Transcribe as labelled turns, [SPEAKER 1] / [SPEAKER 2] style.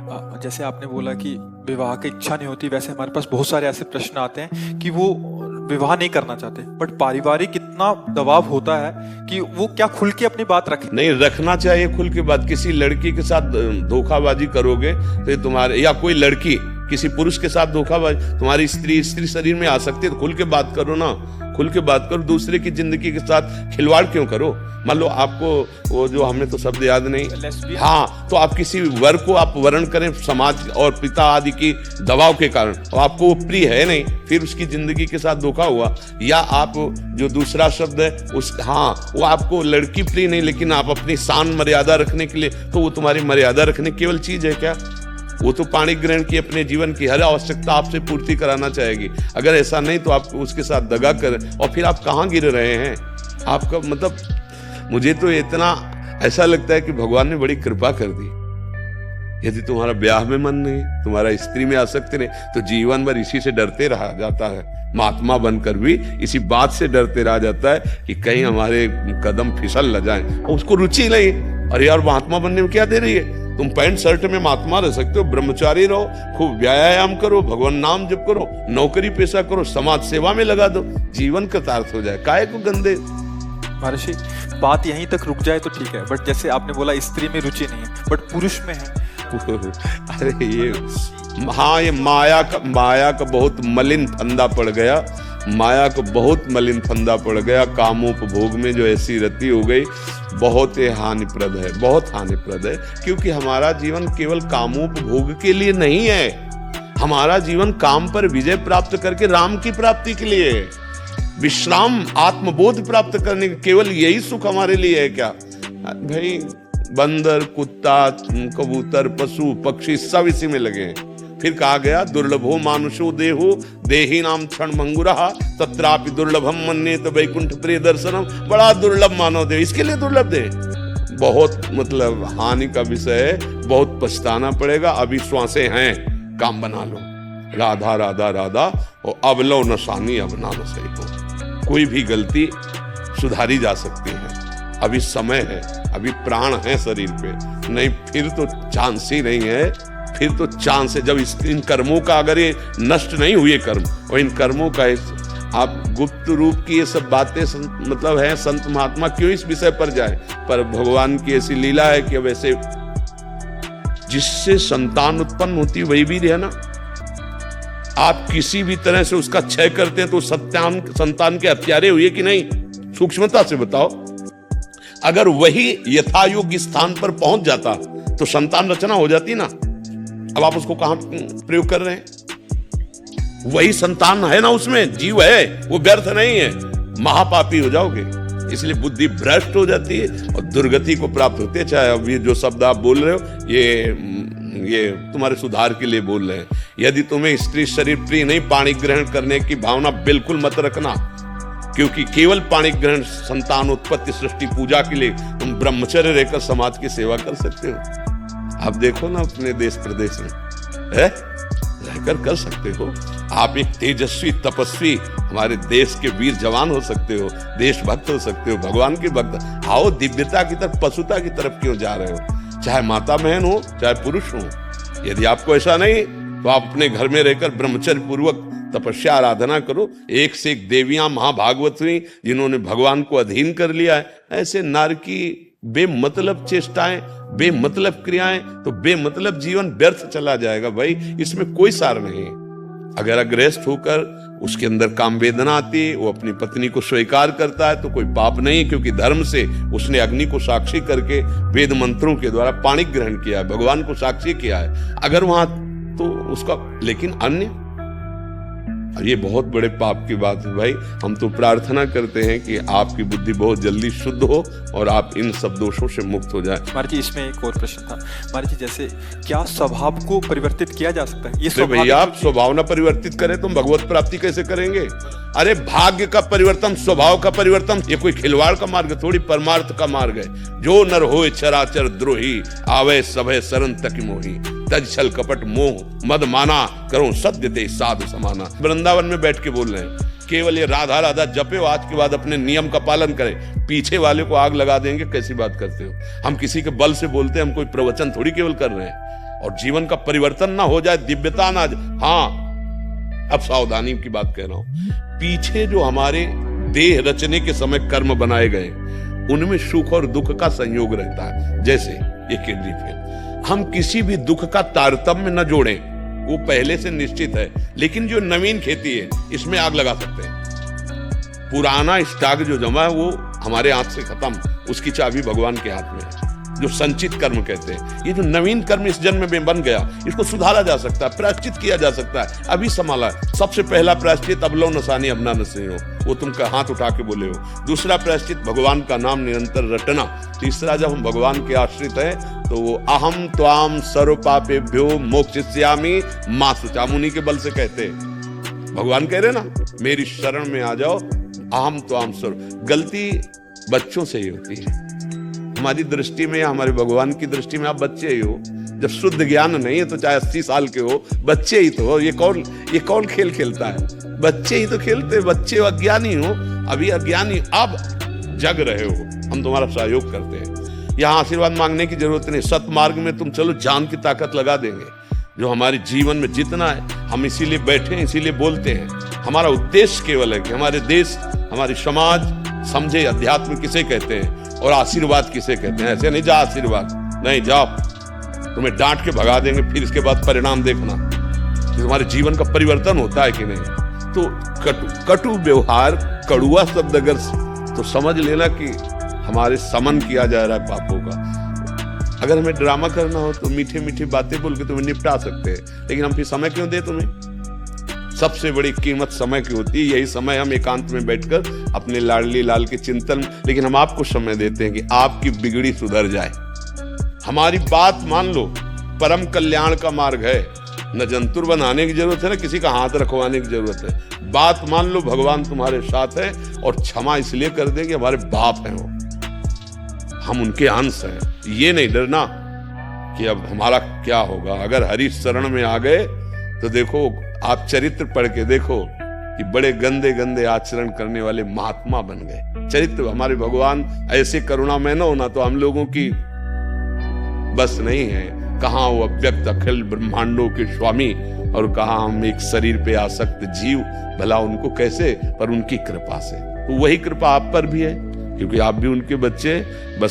[SPEAKER 1] जैसे आपने बोला कि विवाह की इच्छा नहीं होती, वैसे हमारे पास बहुत सारे ऐसे प्रश्न आते हैं कि वो विवाह नहीं करना चाहते, बट पारिवारिक इतना दबाव होता है कि वो क्या खुल के अपनी बात रखें।
[SPEAKER 2] नहीं रखना चाहिए खुल के बात। किसी लड़की के साथ धोखाबाजी करोगे तो ये तुम्हारे, या कोई लड़की किसी पुरुष के साथ धोखाबाजी, तुम्हारी स्त्री शरीर में आ सकती है, तो खुल के बात करो ना, खुल के बात करो। दूसरे की जिंदगी के साथ खिलवाड़ क्यों करो? मान लो आपको वो जो हमें तो शब्द याद नहीं, हाँ, तो आप किसी वर्ग को आप वर्ण करें समाज और पिता आदि की दबाव के कारण, और आपको वो प्रिय है नहीं, फिर उसकी जिंदगी के साथ धोखा हुआ। या आप जो दूसरा शब्द है उस, हाँ, वो आपको लड़की प्रिय नहीं, लेकिन आप अपनी शान मर्यादा रखने के लिए, तो वो तुम्हारी मर्यादा रखने केवल चीज है क्या? वो तो पाणी ग्रहण की अपने जीवन की हर आवश्यकता आपसे पूर्ति कराना चाहेगी। अगर ऐसा नहीं तो आप उसके साथ दगा करें, और फिर आप कहाँ गिर रहे हैं? आपका मतलब, मुझे तो इतना ऐसा लगता है कि भगवान ने बड़ी कृपा कर दी। यदि तुम्हारा ब्याह में मन नहीं, तुम्हारा स्त्री में आसक्ति नहीं, तो जीवन भर इसी से डरते रहा जाता है। महात्मा बनकर भी इसी बात से डरते रहा जाता है कि कहीं हमारे कदम फिसल न जाए। उसको रुचि नहीं, अरे यार महात्मा बनने में क्या दे रही है? तुम पैंट शर्ट में महात्मा रह सकते हो, ब्रह्मचारी रहो, खूब व्यायाम करो, भगवान नाम जप करो, नौकरी पेशा करो, समाज सेवा में लगा दो, जीवन कृतार्थ हो जाए। काहे को गंदे?
[SPEAKER 1] महर्षि, बात यहीं तक रुक जाए तो ठीक है, बट जैसे आपने बोला स्त्री में रुचि नहीं है, बट पुरुष में है।
[SPEAKER 2] अरे ये, हाँ, ये माया का बहुत मलिन फंदा पड़ गया। माया को बहुत मलिन फंदा पड़ गया। कामोपभोग में जो ऐसी रति हो गई, बहुत ही हानिप्रद है, बहुत हानिप्रद है। क्योंकि हमारा जीवन केवल कामोपभोग के लिए नहीं है, हमारा जीवन काम पर विजय प्राप्त करके राम की प्राप्ति के लिए है। विश्राम, आत्मबोध प्राप्त करने, केवल यही सुख हमारे लिए है क्या? भाई बंदर, कुत्ता, कबूतर, पशु पक्षी सब इसी में लगे हैं। फिर कहा गया दुर्लभो मानुषो देहो देही नाम क्षण मंगुरहा तत्रापि दुर्लभम मन्येत वैकुंठ प्रिय दर्शनम। बड़ा दुर्लभ मानव देह, इसके लिए दुर्लभ देह, बहुत मतलब हानि का विषय है, बहुत पछताना पड़ेगा। अभी श्वासें हैं, काम बना लो, राधा राधा राधा, और अब लो नशानी अब ना सही हो। कोई भी गलती सुधारी जा सकती है, अभी समय है, अभी प्राण है शरीर पे, नहीं फिर तो चांस ही नहीं है। फिर तो चांस है जब इन कर्मों का, अगर ये नष्ट नहीं हुए कर्म, और इन कर्मों का आप गुप्त रूप की ये सब बातें मतलब है, संत महात्मा क्यों इस विषय पर जाए? पर भगवान की ऐसी लीला है कि अब ऐसे जिससे संतान उत्पन्न होती है वही वीर है ना। आप किसी भी तरह से उसका क्षय करते हैं तो संतान के हत्यारे हुए कि नहीं? सूक्ष्मता से बताओ। अगर वही यथायोग्य स्थान पर पहुंच जाता तो संतान रचना हो जाती ना। अब आप उसको कहां प्रयोग कर रहे हैं? वही संतान है ना, उसमें जीव है, वो व्यर्थ नहीं है। महापापी हो जाओगे, इसलिए बुद्धि भ्रष्ट हो जाती है और दुर्गति को प्राप्त होती है। चाहे अब ये जो शब्द आप बोल रहे हो ये तुम्हारे सुधार के लिए बोल रहे हैं। यदि तुम्हें स्त्री शरीर प्रिय नहीं, पाणी ग्रहण करने की भावना बिल्कुल मत रखना, क्योंकि केवल पाणी ग्रहण, संतान उत्पत्ति, सृष्टि पूजा के लिए तुम ब्रह्मचर्य रहकर समाज की सेवा कर सकते हो। आप देखो ना अपने देश प्रदेश में है, रहकर कर सकते हो। आप एक तेजस्वी तपस्वी हमारे देश के वीर जवान हो सकते हो, देशभक्त हो सकते हो, भगवान के भक्त। आओ दिव्यता की तरफ, पशुता की तरफ क्यों जा रहे हो? चाहे माता बहन हो, चाहे पुरुष हो। यदि आपको ऐसा नहीं तो आप अपने घर में रहकर ब्रह्मचर्य पूर्वक तपस्या आराधना करो। एक से एक देवियां महाभागवत हुई जिन्होंने भगवान को अधीन कर लिया है। ऐसे नार की बेमतलब चेष्टाएं, बेमतलब क्रियाएं, तो बेमतलब जीवन व्यर्थ चला जाएगा। भाई इसमें कोई सार नहीं। अगर अग्रस्त होकर उसके अंदर काम वेदना आती है, वो अपनी पत्नी को स्वीकार करता है तो कोई पाप नहीं, क्योंकि धर्म से उसने अग्नि को साक्षी करके वेद मंत्रों के द्वारा पाणी ग्रहण किया है, भगवान को साक्षी किया है। अगर वहां तो उसका, लेकिन अन्य, ये बहुत बड़े पाप की बात है। भाई हम तो प्रार्थना करते हैं कि आपकी बुद्धि बहुत जल्दी शुद्ध हो और आप इन सब दोषों से मुक्त हो जाए।
[SPEAKER 1] महाराज जी, इसमें एक और प्रश्न था महाराज जी, जैसे क्या स्वभाव को परिवर्तित किया जा सकता है? ये
[SPEAKER 2] भैया आप स्वभाव परिवर्तित करें तो भगवत प्राप्ति कैसे करेंगे? अरे भाग्य का परिवर्तन, स्वभाव का परिवर्तन, ये कोई खिलवाड़ का मार्ग थोड़ी, परमार्थ का मार्ग है। जो नर होए चराचर द्रोही, आवे सभय शरण तक मोही, तज छल कपट मोह मद माना, करो सत्य ते साधु समाना। वृंदावन में बैठ के बोल रहे हैं, केवल ये राधा राधा जपे, आज के बाद अपने नियम का पालन करें। पीछे वाले को आग लगा देंगे, कैसी बात करते हो? हम किसी के बल से बोलते हैं, हम कोई प्रवचन थोड़ी केवल कर रहे हैं। और जीवन का परिवर्तन ना हो जाए, दिव्यता ना। हाँ, अब सावधानी की बात कह रहा हूं। पीछे जो हमारे देह रचने के समय कर्म बनाए गए, उनमें सुख और दुख का संयोग रहता है। जैसे ये किडनी फेल, हम किसी भी दुख का तारतम्य न जोड़ें, वो पहले से निश्चित है। लेकिन जो नवीन खेती है, इसमें आग लगा सकते हैं। पुराना स्टॉक जो जमा है वो हमारे हाथ से खत्म, उसकी चाबी भगवान के हाथ में है, जो संचित कर्म कहते हैं। ये जो नवीन कर्म इस जन्म में बन गया, इसको सुधारा जा सकता है, प्रायश्चित किया जा सकता है। अभी संभाला। सबसे पहला प्रायश्चित अब लो नसानी अब ना नसे हो, वो तुम हाथ उठा के बोले हो। दूसरा प्रायश्चित भगवान का नाम निरंतर रटना। तीसरा, जब हम भगवान के आश्रित हैं तो वो अहम त्वाम सर्व पापेभ्यो मोक्षयिष्यामि मा शुचा, मुनि के बल से कहते हैं। भगवान कह रहे ना, मेरी शरण में आ जाओ, अहम त्वाम सर्व। गलती बच्चों से ही होती है। हमारी दृष्टि में या हमारे भगवान की दृष्टि में आप बच्चे ही हो। जब शुद्ध ज्ञान नहीं है तो चाहे 80 साल के हो, बच्चे ही तो हो। ये कौन खेल खेलता है? बच्चे ही तो खेलते। बच्चे अज्ञानी हो, अभी अज्ञानी, अब जग रहे हो, हम तुम्हारा सहयोग करते हैं। यहाँ आशीर्वाद मांगने की जरूरत नहीं। सतमार्ग में तुम चलो, जान की ताकत लगा देंगे। जो हमारे जीवन में जितना है, हम इसीलिए बैठे हैं, इसीलिए बोलते हैं। हमारा उद्देश्य केवल है कि हमारे देश, हमारी समाज समझे अध्यात्म किसे कहते हैं और आशीर्वाद किसे कहते हैं। ऐसे नहीं जा आशीर्वाद, नहीं जाओ, तुम्हें डांट के भगा देंगे, फिर इसके बाद परिणाम देखना कि तुम्हारे जीवन का परिवर्तन होता है कि नहीं। तो कटु व्यवहार, कड़ुआ शब्द अगर तो समझ लेना कि हमारे समन किया जा रहा है पापों का। अगर हमें ड्रामा करना हो तो मीठे मीठे बातें बोल के तुम्हें निपटा सकते हैं, लेकिन हम फिर समय क्यों दे तुम्हें? सबसे बड़ी कीमत समय की होती है। यही समय हम एकांत में बैठकर अपने लाडली लाल के चिंतन, लेकिन हम आपको समय देते हैं कि आपकी बिगड़ी सुधर जाए। हमारी बात मान लो, परम कल्याण का मार्ग है। न जंतुर बनाने की जरूरत है, ना किसी का हाथ रखवाने की जरूरत है। बात मान लो, भगवान तुम्हारे साथ है, और क्षमा इसलिए कर देंगे हमारे बाप हैं वो, हम उनके अंश हैं। ये नहीं डरना कि अब हमारा क्या होगा। अगर हरि शरण में आ गए तो देखो, आप चरित्र पढ़ के देखो कि बड़े गंदे गंदे आचरण करने वाले महात्मा बन गए। चरित्र हमारे भगवान ऐसे करुणामय न होना तो हम लोगों की बस नहीं है। कहाँ वो अव्यक्त अखिल ब्रह्मांडों के स्वामी, और कहाँ हम एक शरीर पे आसक्त जीव, भला उनको कैसे? पर उनकी कृपा से। तो वही कृपा आप पर भी है, क्योंकि आप भी उनके बच्चे। बस